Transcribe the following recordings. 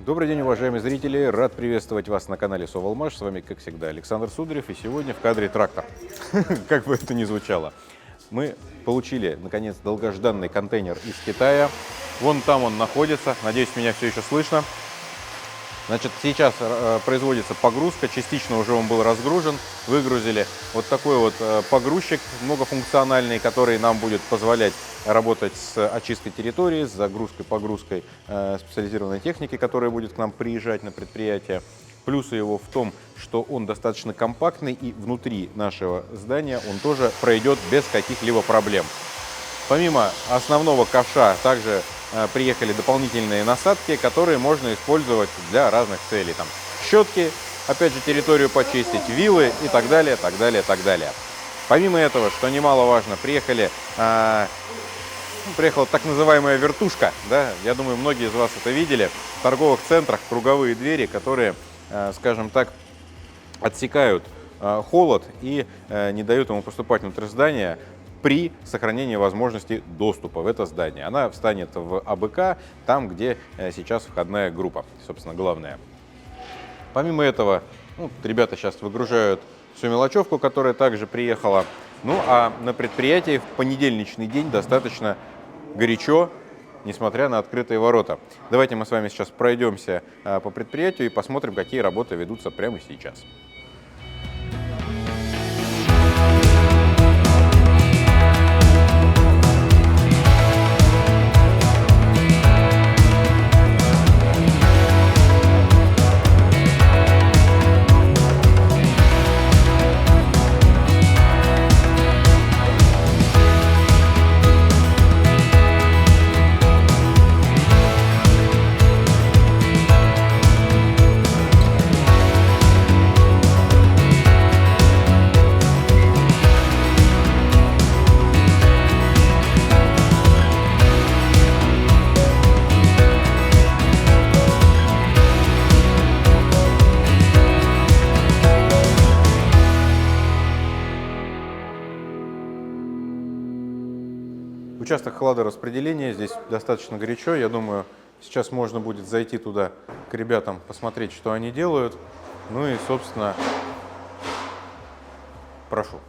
Добрый день, уважаемые зрители! Рад приветствовать вас на канале Совалмаш. С вами, как всегда, Александр Сударев. И сегодня в кадре трактор. Как бы это ни звучало. Мы получили, наконец, долгожданный контейнер из Китая. Вон там он находится. Надеюсь, меня все еще слышно. Значит, сейчас производится погрузка. Частично уже он был разгружен. Выгрузили вот такой вот погрузчик многофункциональный, который нам будет позволять работать с очисткой территории, с загрузкой, погрузкой специализированной техники, которая будет к нам приезжать на предприятие. Плюсы его в том, что он достаточно компактный, и внутри нашего здания он тоже пройдет без каких-либо проблем. Помимо основного ковша также приехали дополнительные насадки, которые можно использовать для разных целей. Там щетки, опять же, территорию почистить, вилы и так далее, так далее, так далее. Помимо этого, что немаловажно, приехала так называемая вертушка. Да? Я думаю, многие из вас это видели. В торговых центрах круговые двери, которые, скажем так, отсекают холод и не дают ему поступать внутрь здания при сохранении возможности доступа в это здание. Она встанет в АБК, там, где сейчас входная группа, собственно, главная. Помимо этого, ребята сейчас выгружают всю мелочевку, которая также приехала. Ну, а на предприятии в понедельничный день достаточно горячо, несмотря на открытые ворота. Давайте мы с вами сейчас пройдемся по предприятию и посмотрим, какие работы ведутся прямо сейчас. Участок хладораспределения, здесь достаточно горячо. Я думаю, сейчас можно будет зайти туда к ребятам, посмотреть, что они делают. Ну и, собственно, прошу.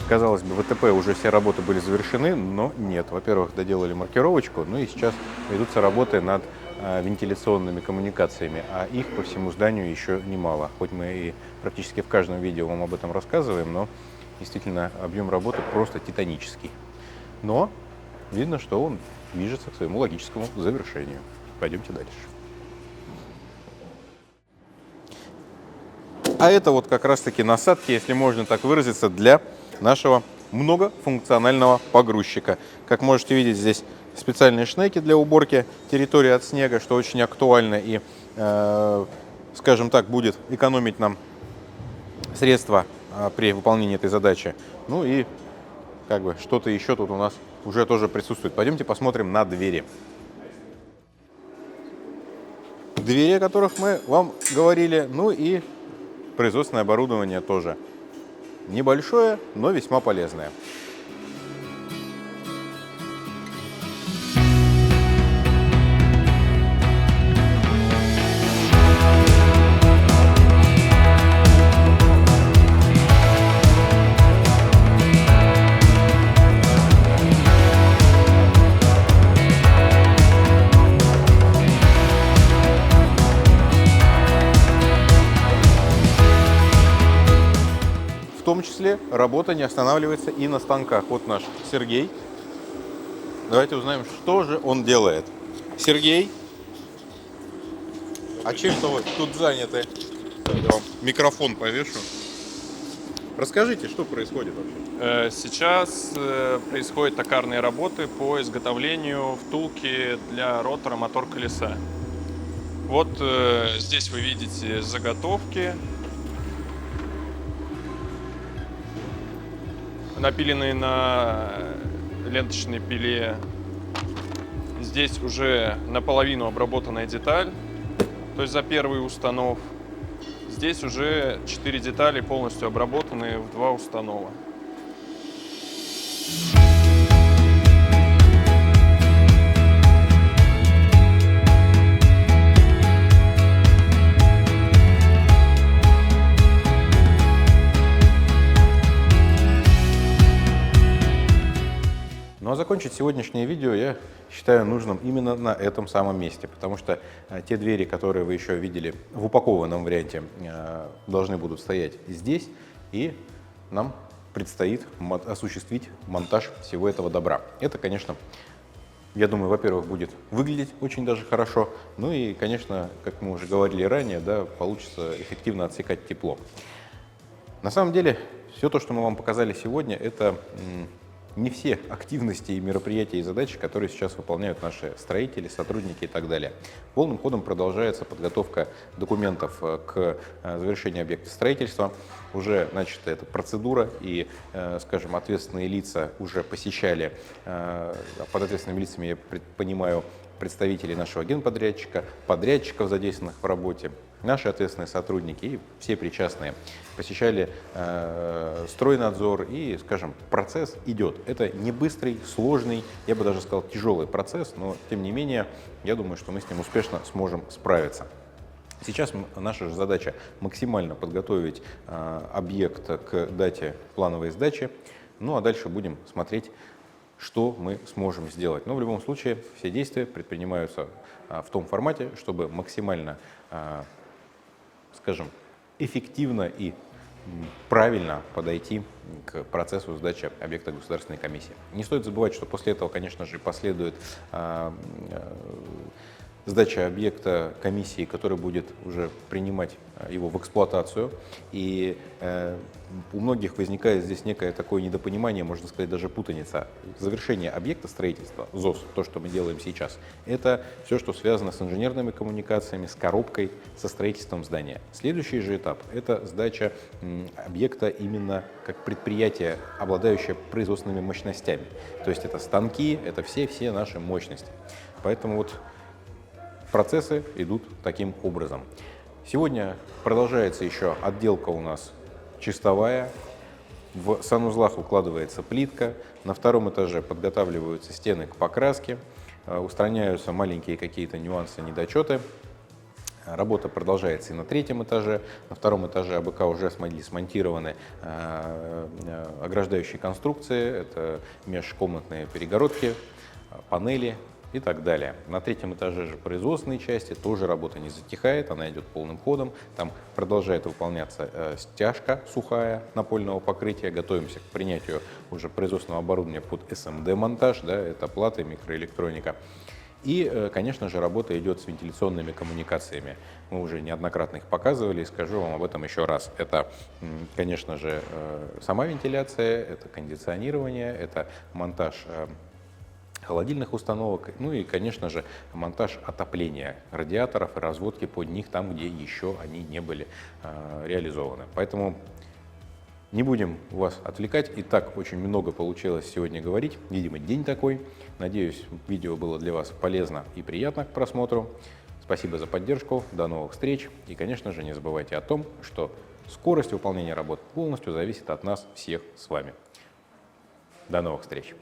Казалось бы, в ВТП уже все работы были завершены, но нет. Во-первых, доделали маркировочку, ну и сейчас ведутся работы над вентиляционными коммуникациями, а их по всему зданию еще немало. Хоть мы и практически в каждом видео вам об этом рассказываем, но действительно объем работы просто титанический. Но видно, что он движется к своему логическому завершению. Пойдемте дальше. А это вот как раз-таки насадки, если можно так выразиться, для нашего многофункционального погрузчика. Как можете видеть, здесь специальные шнеки для уборки территории от снега, что очень актуально и, скажем так, будет экономить нам средства при выполнении этой задачи. Ну и как бы что-то еще тут у нас уже тоже присутствует. Пойдемте посмотрим на двери. Двери, о которых мы вам говорили, ну и производственное оборудование тоже. Небольшое, но весьма полезное. том числе работа не останавливается и на станках. Вот наш Сергей. Давайте узнаем, что же он делает. Сергей, а чем-то вы тут заняты? Я вам микрофон повешу. Расскажите, что происходит вообще? Сейчас происходят токарные работы по изготовлению втулки для ротора мотор-колеса. Вот здесь вы видите заготовки, напиленные на ленточной пиле. Здесь уже наполовину обработанная деталь, то есть за первый установ. Здесь уже 4 детали полностью обработаны в 2 установа. Ну а закончить сегодняшнее видео я считаю нужным именно на этом самом месте, потому что те двери, которые вы еще видели в упакованном варианте, должны будут стоять здесь, и нам предстоит осуществить монтаж всего этого добра. Это, конечно, я думаю, во-первых, будет выглядеть очень даже хорошо, ну и, конечно, как мы уже говорили ранее, да, получится эффективно отсекать тепло. На самом деле, все то, что мы вам показали сегодня, это не все активности и мероприятия и задачи, которые сейчас выполняют наши строители, сотрудники и так далее. Полным ходом продолжается подготовка документов к завершению объекта строительства. Уже начата эта процедура, и, скажем, ответственные лица уже посещали, под ответственными лицами я понимаю представителей нашего генподрядчика, подрядчиков, задействованных в работе, наши ответственные сотрудники и все причастные посещали стройнадзор, и, скажем, процесс идет. Это не быстрый, сложный, я бы даже сказал, тяжелый процесс, но, тем не менее, я думаю, что мы с ним успешно сможем справиться. Сейчас наша же задача максимально подготовить объект к дате плановой сдачи, ну а дальше будем смотреть, что мы сможем сделать. Но в любом случае все действия предпринимаются в том формате, чтобы максимально, скажем, эффективно и правильно подойти к процессу сдачи объекта государственной комиссии. Не стоит забывать, что после этого, конечно же, последует сдача объекта комиссии, которая будет уже принимать его в эксплуатацию. И у многих возникает здесь некое такое недопонимание, можно сказать, даже путаница. Завершение объекта строительства, ЗОС, то, что мы делаем сейчас, это все, что связано с инженерными коммуникациями, с коробкой, со строительством здания. Следующий же этап – это сдача объекта именно как предприятие, обладающее производственными мощностями. То есть это станки, это все наши мощности. Поэтому вот процессы идут таким образом. Сегодня продолжается еще отделка у нас чистовая. В санузлах укладывается плитка. На втором этаже подготавливаются стены к покраске. Устраняются маленькие какие-то нюансы, недочеты. Работа продолжается и на третьем этаже. На втором этаже АБК уже смонтированы ограждающие конструкции. Это межкомнатные перегородки, панели и так далее. На третьем этаже же производственной части тоже работа не затихает, она идет полным ходом. Там продолжает выполняться стяжка сухая напольного покрытия. Готовимся к принятию уже производственного оборудования под СМД-монтаж, да, это платы, микроэлектроника. И, конечно же, работа идет с вентиляционными коммуникациями. Мы уже неоднократно их показывали, и скажу вам об этом еще раз. Это, конечно же, сама вентиляция, это кондиционирование, это монтаж холодильных установок, ну и, конечно же, монтаж отопления радиаторов и разводки под них там, где еще они не были реализованы. Поэтому не будем вас отвлекать, и так очень много получилось сегодня говорить. Видимо, день такой. Надеюсь, видео было для вас полезно и приятно к просмотру. Спасибо за поддержку, до новых встреч. И, конечно же, не забывайте о том, что скорость выполнения работ полностью зависит от нас всех с вами. До новых встреч!